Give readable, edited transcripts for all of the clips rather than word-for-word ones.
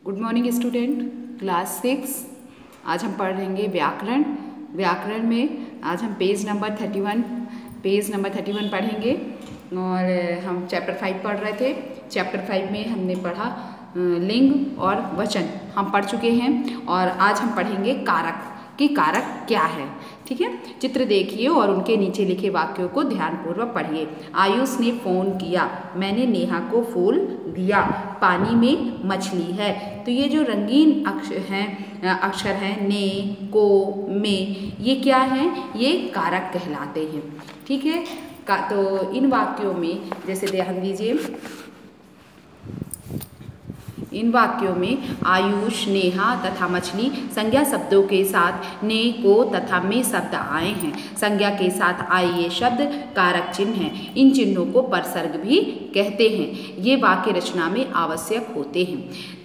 Good morning student, class 6। आज हम पढ़ेंगे व्याकरण। व्याकरण में आज हम पेज नंबर 31 पढ़ेंगे और हम चैप्टर 5 पढ़ रहे थे। चैप्टर 5 में हमने पढ़ा लिंग और वचन हम पढ़ चुके हैं और आज हम पढ़ेंगे कारक कि कारक क्या है। ठीक है, चित्र देखिए और उनके नीचे लिखे वाक्यों को ध्यानपूर्वक पढ़िए। आयुष ने फोन किया, मैंने नेहा को फूल दिया, पानी में मछली है। तो ये जो रंगीन अक्षर हैं ने, को, में, ये क्या हैं? ये कारक कहलाते हैं। ठीक है, तो इन वाक्यों में जैसे ध्यान दीजिए, इन वाक्यों में आयुष, नेहा तथा मछली संज्ञा शब्दों के साथ ने, को तथा में शब्द आए हैं। संज्ञा के साथ आए ये शब्द कारक चिन्ह हैं। इन चिन्हों को परसर्ग भी कहते हैं। ये वाक्य रचना में आवश्यक होते हैं,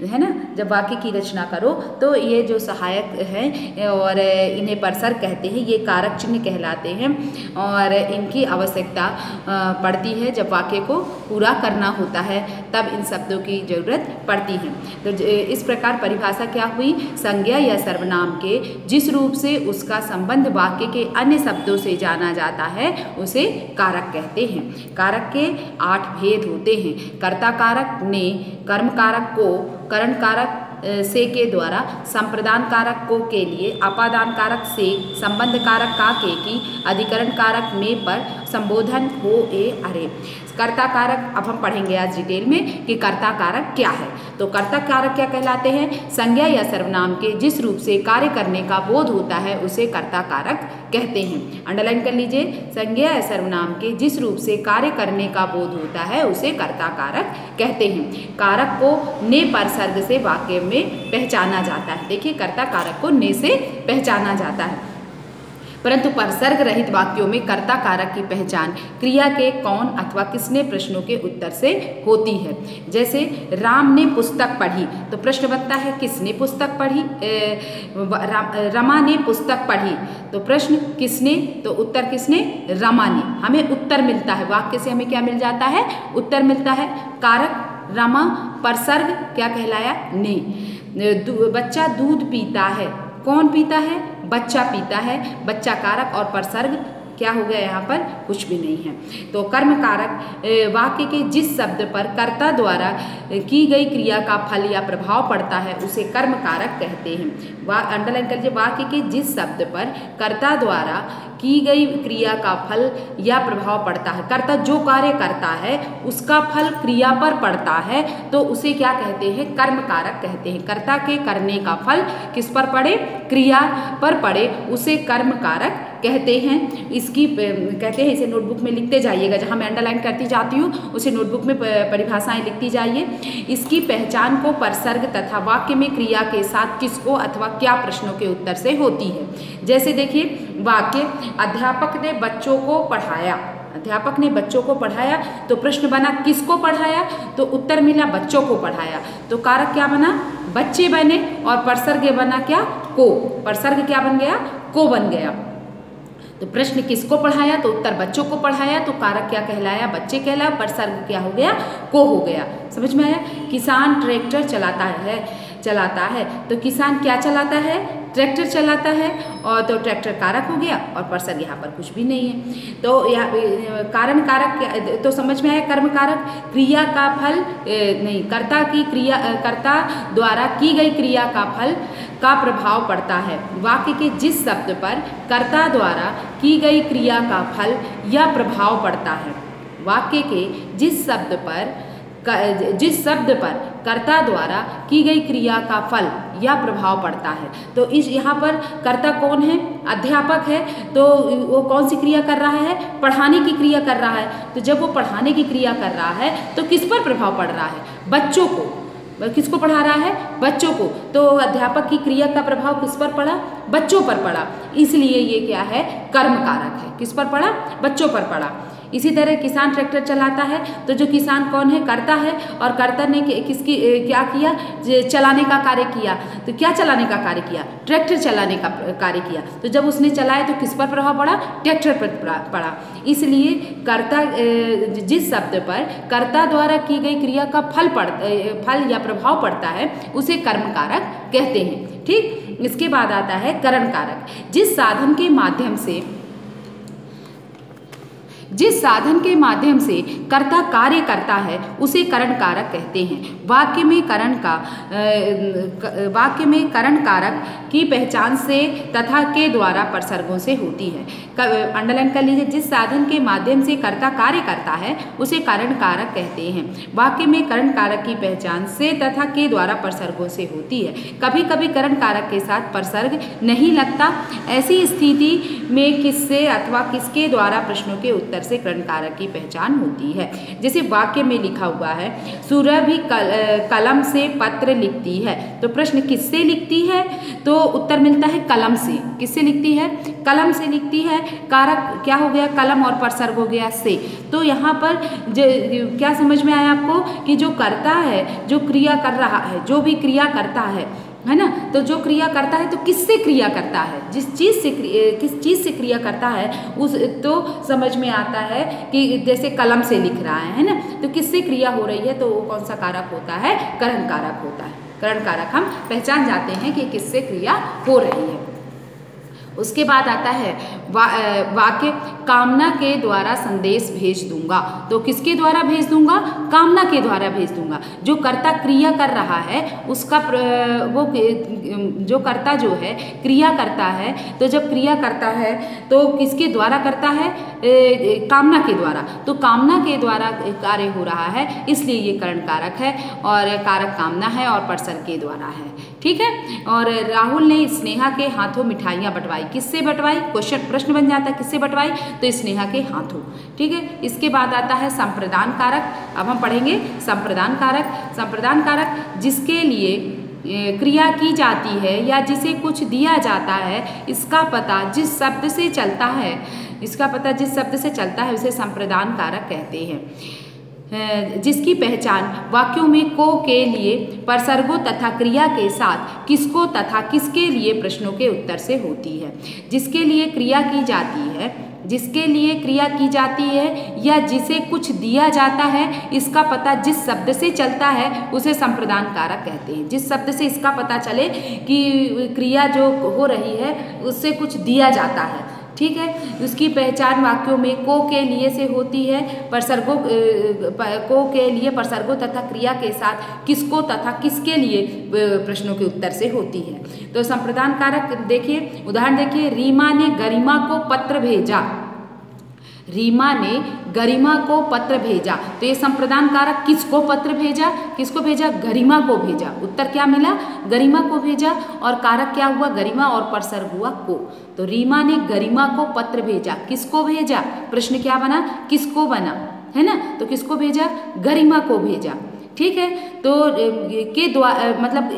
है ना। जब वाक्य की रचना करो तो ये जो सहायक हैं और इन्हें परसर्ग कहते हैं, ये कारक चिन्ह कहलाते हैं और इनकी आवश्यकता पड़ती है। जब वाक्य को पूरा करना होता है तब इन शब्दों की जरूरत पड़ती है। तो इस प्रकार परिभाषा क्या हुई? संज्ञा या सर्वनाम के जिस रूप से उसका संबंध वाक्य के अन्य शब्दों से जाना जाता है उसे कारक कहते हैं। कारक के 8 भेद होते हैं। कर्ता कारक ने, कर्म कारक को, करण कारक से के द्वारा, संप्रदान कारक को के लिए, अपादान कारक से, संबंध कारक का के की, अधिकरण कारक में पर, संबोधन हो ए अरे। कर्ता कारक अब हम पढ़ेंगे आज डिटेल में कि कर्ता कारक क्या है। तो कर्ता कारक क्या कहलाते हैं? संज्ञा या सर्वनाम के जिस रूप से कार्य करने का बोध होता है उसे कर्ता कारक कहते हैं। अंडरलाइन कर लीजिए, संज्ञा या सर्वनाम के जिस रूप से कार्य करने का बोध होता है उसे कर्ता कारक कहते हैं। कारक को ने परसर्ग से वाक्य में पहचाना जाता है। देखिए, कर्ता कारक को ने से पहचाना जाता है, परंतु परसर्ग रहित वाक्यों में कर्ता कारक की पहचान क्रिया के कौन अथवा किसने प्रश्नों के उत्तर से होती है। जैसे राम ने पुस्तक पढ़ी, तो प्रश्न बनता है किसने पुस्तक पढ़ी? रमा ने पुस्तक पढ़ी, तो प्रश्न किसने? तो उत्तर किसने? रमा ने। हमें उत्तर मिलता है, वाक्य से हमें क्या मिल जाता है? उत्तर मिलता है। कारक रमा, परसर्ग क्या कहलाया? ने। बच्चा दूध पीता है, कौन पीता है? बच्चा पीता है। बच्चा कारक और परसर्ग क्या हो गया? यहाँ पर कुछ भी नहीं है। तो कर्म कारक वाक्य के जिस शब्द पर कर्ता द्वारा की गई क्रिया का फल या प्रभाव पड़ता है उसे कर्म कारक कहते हैं। अंडरलाइन कर लीजिए, वाक्य के जिस शब्द पर कर्ता द्वारा की गई क्रिया का फल या प्रभाव पड़ता है, कर्ता जो कार्य करता है उसका फल क्रिया पर पड़ता है तो उसे क्या कहते हैं? कर्म कारक कहते हैं। कर्ता के करने का फल किस पर पड़े? क्रिया पर पड़े, उसे कर्म कारक कहते हैं। इसकी कहते हैं, इसे नोटबुक में लिखते जाइएगा, जहाँ मैं अंडरलाइन करती जाती हूँ उसे नोटबुक में परिभाषाएं लिखती जाइए। इसकी पहचान को परसर्ग तथा वाक्य में क्रिया के साथ किसको अथवा क्या प्रश्नों के उत्तर से होती है। जैसे देखिए वाक्य, अध्यापक ने बच्चों को पढ़ाया, अध्यापक ने बच्चों को पढ़ाया, तो प्रश्न बना किसको पढ़ाया? तो उत्तर मिला बच्चों को पढ़ाया, तो कारक क्या बना? बच्चे बने और परसर्ग बना क्या? को। परसर्ग क्या बन गया? को बन गया। तो प्रश्न किसको पढ़ाया? तो उत्तर बच्चों को पढ़ाया, तो कारक क्या कहलाया? बच्चे कहलाया। परसर्ग क्या हो गया? को हो गया। समझ में आया? किसान ट्रैक्टर चलाता है, तो किसान क्या चलाता है? ट्रैक्टर चलाता है, और तो ट्रैक्टर कारक हो गया और परसर्ग यहाँ पर कुछ भी नहीं है। तो यहाँ कारण कारक तो समझ में आया। कर्म कारक क्रिया का फल नहीं, कर्ता की क्रिया, कर्ता द्वारा की गई क्रिया का फल का प्रभाव पड़ता है। वाक्य के जिस शब्द पर कर्ता द्वारा की गई क्रिया का फल या प्रभाव पड़ता है, वाक्य के जिस शब्द पर कर्ता द्वारा की गई क्रिया का फल या प्रभाव पड़ता है। तो इस यहाँ पर कर्ता कौन है? अध्यापक है, तो वो कौन सी क्रिया कर रहा है? पढ़ाने की क्रिया कर रहा है। तो जब वो पढ़ाने की क्रिया कर रहा है तो किस पर प्रभाव पड़ रहा है? बच्चों को। किसको पढ़ा रहा है? बच्चों को। तो अध्यापक की क्रिया का प्रभाव किस पर पड़ा? बच्चों पर पड़ा, इसलिए ये क्या है? कर्म कारक है। किस पर पड़ा? बच्चों पर पड़ा। इसी तरह किसान ट्रैक्टर चलाता है, तो जो किसान कौन है, कर्ता है, और कर्ता ने किसकी क्या किया, चलाने का कार्य किया। तो क्या चलाने का कार्य किया, ट्रैक्टर चलाने का कार्य किया। तो जब उसने चलाया तो किस पर प्रभाव पड़ा, ट्रैक्टर पर पड़ा। इसलिए कर्ता, जिस शब्द पर कर्ता द्वारा की गई क्रिया का फल या प्रभाव पड़ता है उसे कर्म कारक कहते हैं। ठीक, इसके बाद आता है करण कारक। जिस साधन के माध्यम से कर्ता कार्य करता है उसे करण कारक कहते हैं। वाक्य में करण कारक की पहचान से तथा के द्वारा प्रसर्गों से होती है। अंडरलाइन कर लीजिए, जिस साधन के माध्यम से कर्ता कार्य करता है उसे करण कारक कहते हैं। वाक्य में करण कारक की पहचान से तथा के द्वारा प्रसर्गों से होती है। कभी कभी करण कारक के साथ प्रसर्ग नहीं लगता। ऐसी स्थिति में किससे अथवा किसके द्वारा प्रश्नों के उत्तर से करण कारक की पहचान होती है। जैसे वाक्य में लिखा हुआ है, सुरभि कलम से पत्र लिखती है, तो प्रश्न किससे लिखती है, तो उत्तर मिलता है कलम से। किससे लिखती है, कलम से लिखती है। कारक क्या हो गया, कलम, और प्रसर्ग हो गया से। तो यहाँ पर क्या समझ में आया आपको कि जो करता है, जो क्रिया कर रहा है, जो भी क्रिया करता है ना, तो जो क्रिया करता है तो किससे क्रिया करता है, किस चीज़ से क्रिया करता है उस, तो समझ में आता है कि जैसे कलम से लिख रहा है ना, तो किससे क्रिया हो रही है, तो वो कौन सा कारक होता है, करण कारक होता है। करण कारक हम पहचान जाते हैं कि किससे क्रिया हो रही है। उसके बाद आता है वाक्य, कामना के द्वारा संदेश भेज दूंगा, तो किसके द्वारा भेज दूंगा, कामना के द्वारा भेज दूंगा। जो कर्ता क्रिया कर रहा है उसका वो जो कर्ता जो है क्रिया करता है, तो जब क्रिया करता है तो किसके द्वारा करता है, कामना के द्वारा। तो कामना के द्वारा कार्य हो रहा है, इसलिए ये करण कारक है, और कारक कामना है और प्रसर्ग के द्वारा है। ठीक है। और राहुल ने स्नेहा के हाथों मिठाइयाँ बंटवाई, किससे बंटवाई, प्रश्न बन जाता है किससे बंटवाई, तो स्नेहा के हाथों। ठीक है। इसके बाद आता है संप्रदान कारक। अब हम पढ़ेंगे संप्रदान कारक। संप्रदान कारक जिसके लिए क्रिया की जाती है या जिसे कुछ दिया जाता है, इसका पता जिस शब्द से चलता है उसे संप्रदान कारक कहते हैं। जिसकी पहचान वाक्यों में को के लिए प्रसर्गों तथा क्रिया के साथ किसको तथा किसके लिए प्रश्नों के उत्तर से होती है। जिसके लिए क्रिया की जाती है या जिसे कुछ दिया जाता है, इसका पता जिस शब्द से चलता है उसे संप्रदान कारक कहते हैं। जिस शब्द से इसका पता चले कि क्रिया जो हो रही है उससे कुछ दिया जाता है, ठीक है, उसकी पहचान वाक्यों में को के लिए से होती है, प्रसर्गों को के लिए प्रसर्गों तथा क्रिया के साथ किसको तथा किसके लिए प्रश्नों के उत्तर से होती है। तो संप्रदान कारक देखिए, उदाहरण देखिए, रीमा ने गरिमा को पत्र भेजा। रीमा ने गरिमा को पत्र भेजा, तो ये संप्रदान कारक किसको पत्र भेजा, किसको भेजा, गरिमा को भेजा। उत्तर क्या मिला, गरिमा को भेजा, और कारक क्या हुआ, गरिमा, और प्रसर्ग हुआ को। तो रीमा ने गरिमा को पत्र भेजा, किसको भेजा, प्रश्न क्या बना, किसको बना, है ना, तो किसको भेजा, गरिमा को भेजा। ठीक है। तो के द्वारा मतलब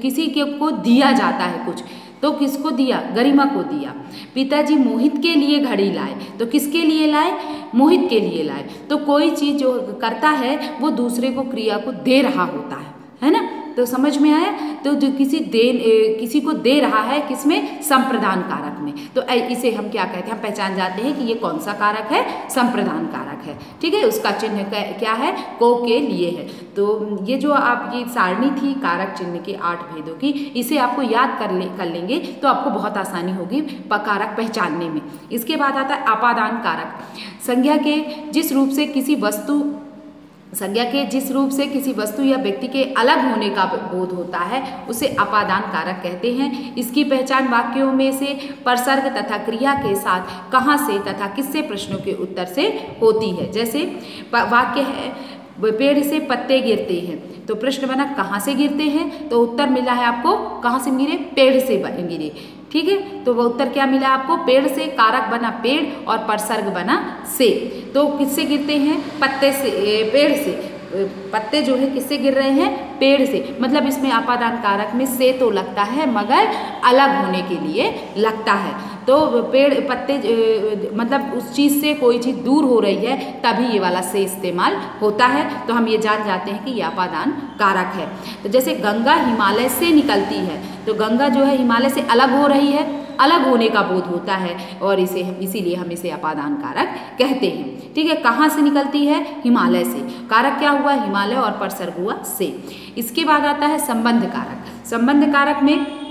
किसी के को दिया जाता है कुछ, तो किसको दिया, गरिमा को दिया। पिताजी मोहित के लिए घड़ी लाए, तो किसके लिए लाए, मोहित के लिए लाए। तो कोई चीज़ जो करता है वो दूसरे को क्रिया को दे रहा होता है ना। तो समझ में आया। तो जो किसी को दे रहा है, किसमें, संप्रदान कारक में। तो इसे हम क्या कहते हैं, हम पहचान जाते हैं कि ये कौन सा कारक है, संप्रदान कारक है। ठीक है। उसका चिन्ह क्या है, को के लिए है। तो ये जो आप ये सारणी थी कारक चिन्ह के 8 भेदों की, इसे आपको याद कर लेंगे तो आपको बहुत आसानी होगी कारक पहचानने में। इसके बाद आता है अपादान कारक। संज्ञा के जिस रूप से किसी वस्तु या व्यक्ति के अलग होने का बोध होता है उसे अपादान कारक कहते हैं। इसकी पहचान वाक्यों में से प्रसर्ग तथा क्रिया के साथ कहाँ से तथा किससे प्रश्नों के उत्तर से होती है। जैसे वाक्य है, पेड़ से पत्ते गिरते हैं, तो प्रश्न बना कहाँ से गिरते हैं, तो उत्तर मिला है आपको कहाँ से गिरे, पेड़ से गिरे। ठीक है। तो वो उत्तर क्या मिला आपको, पेड़ से, कारक बना पेड़ और प्रसर्ग बना से। तो किससे गिरते हैं, पत्ते से, पेड़ से। पत्ते जो है किससे गिर रहे हैं, पेड़ से, मतलब इसमें अपादान कारक में से तो लगता है मगर अलग होने के लिए लगता है। तो पेड़ पत्ते मतलब उस चीज़ से कोई चीज़ दूर हो रही है तभी ये वाला से इस्तेमाल होता है। तो हम ये जान जाते हैं कि ये अपादान कारक है। तो जैसे गंगा हिमालय से निकलती है, तो गंगा जो है हिमालय से अलग हो रही है, अलग होने का बोध होता है और इसीलिए हम इसे अपादान कारक कहते हैं। ठीक है, कहाँ से निकलती है? हिमालय से। कारक क्या हुआ? हिमालय और परसर्ग हुआ से। इसके बाद आता है संबंध कारक। संबंध कारक में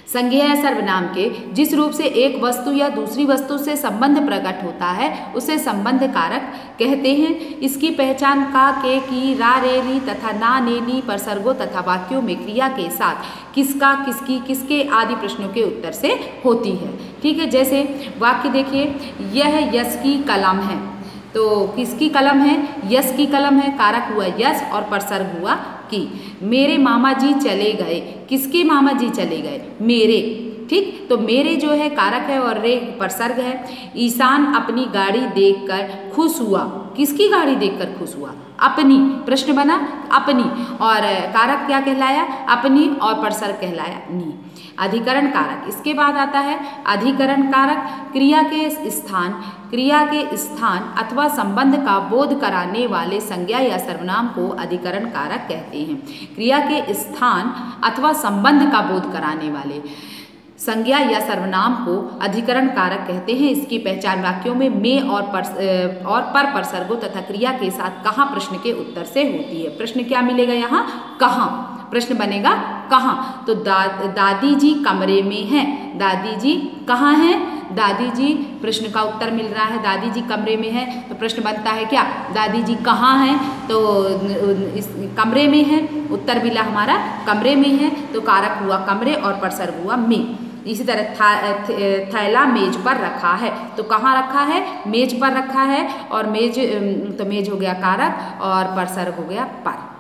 संज्ञा या सर्वनाम के जिस रूप से एक वस्तु या दूसरी वस्तु से संबंध प्रकट होता है उसे संबंध कारक कहते हैं। इसकी पहचान का, के, की, रा, रे, री तथा ना, ने, नी परसर्गों तथा वाक्यों में क्रिया के साथ किसका, किसकी, किसके आदि प्रश्नों के उत्तर से होती है। ठीक है, जैसे वाक्य देखिए, यह यश की कलम है, तो किसकी कलम है? यश की कलम है। कारक हुआ यश और परसर्ग हुआ की। मेरे मामा जी चले गए, किसके मामा जी चले गए? मेरे। ठीक, तो मेरे जो है कारक है और रे परसर्ग है। ईशान अपनी गाड़ी देखकर खुश हुआ, किसकी गाड़ी देखकर खुश हुआ? अपनी। प्रश्न बना अपनी, और कारक क्या कहलाया? अपनी, और परसर्ग कहलाया नी। अधिकरण कारक, इसके बाद आता है अधिकरण कारक। क्रिया के स्थान अथवा संबंध का बोध कराने वाले संज्ञा या सर्वनाम को अधिकरण कारक कहते हैं। क्रिया के स्थान अथवा संबंध का बोध कराने वाले संज्ञा या सर्वनाम को अधिकरण कारक कहते हैं। इसकी पहचान वाक्यों में और पर परसर्गों तथा क्रिया के साथ कहाँ प्रश्न के उत्तर से होती है। प्रश्न क्या मिलेगा यहाँ? कहाँ। प्रश्न बनेगा कहाँ। तो दादी जी कमरे में हैं। दादी जी कहाँ हैं? दादी जी, प्रश्न का उत्तर मिल रहा है दादी जी कमरे में है, तो प्रश्न बनता है क्या? दादी जी कहाँ हैं? तो इस कमरे में है, उत्तर मिला हमारा कमरे में है, तो कारक हुआ कमरे और परसर्ग हुआ में। इसी तरह थैला मेज पर रखा है, तो कहाँ रखा है? मेज पर रखा है, और मेज, तो मेज हो गया कारक और परसर्ग हो गया पर।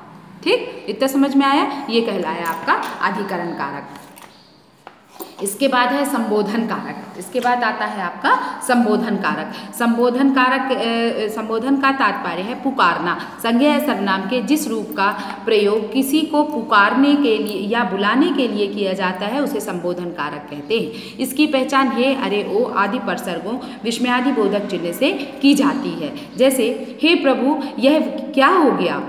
ठीक, इतना समझ में आया? ये कहलाया आपका अधिकरण कारक। इसके बाद है संबोधन कारक। इसके बाद आता है आपका संबोधन कारक। संबोधन का तात्पर्य है पुकारना। संज्ञा या सर्वनाम के जिस रूप का प्रयोग किसी को पुकारने के लिए या बुलाने के लिए किया जाता है उसे संबोधन कारक कहते हैं। इसकी पहचान हे, अरे, ओ आदि परसर्गों विस्मयादि बोधक चिन्ह से की जाती है। जैसे हे प्रभु यह क्या हो गया?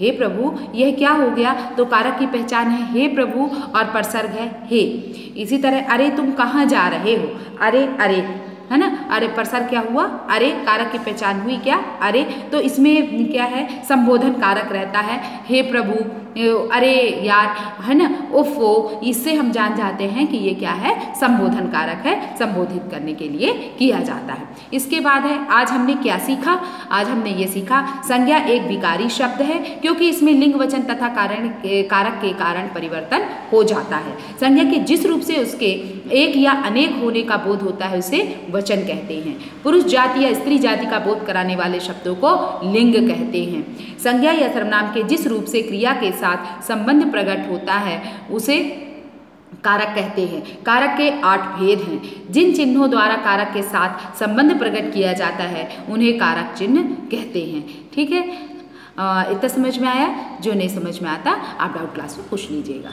हे प्रभु यह क्या हो गया? तो कारक की पहचान है हे प्रभु और परसर्ग है हे। इसी तरह अरे तुम कहाँ जा रहे हो? अरे, अरे है ना, अरे परसर्ग क्या हुआ? अरे। कारक की पहचान हुई क्या? अरे। तो इसमें क्या है? संबोधन कारक रहता है। हे प्रभु, अरे यार, है ना, ओफो, इससे हम जान जाते हैं कि ये क्या है? संबोधन कारक है, संबोधित करने के लिए किया जाता है। इसके बाद है आज हमने क्या सीखा? आज हमने ये सीखा संज्ञा एक विकारी शब्द है क्योंकि इसमें लिंग वचन तथा कारक के कारण परिवर्तन हो जाता है। संज्ञा के जिस रूप से उसके एक या अनेक होने का बोध होता है उसे वचन कहते हैं। पुरुष जाति या स्त्री जाति का बोध कराने वाले शब्दों को लिंग कहते हैं। संज्ञा या सर्वनाम के जिस रूप से क्रिया के साथ संबंध प्रकट होता है उसे कारक कहते हैं। कारक के 8 भेद हैं। जिन चिन्हों द्वारा कारक के साथ संबंध प्रकट किया जाता है उन्हें कारक चिन्ह कहते हैं। ठीक है, इतना समझ में आया? जो नहीं समझ में आता आप डाउट क्लास में पूछ लीजिएगा।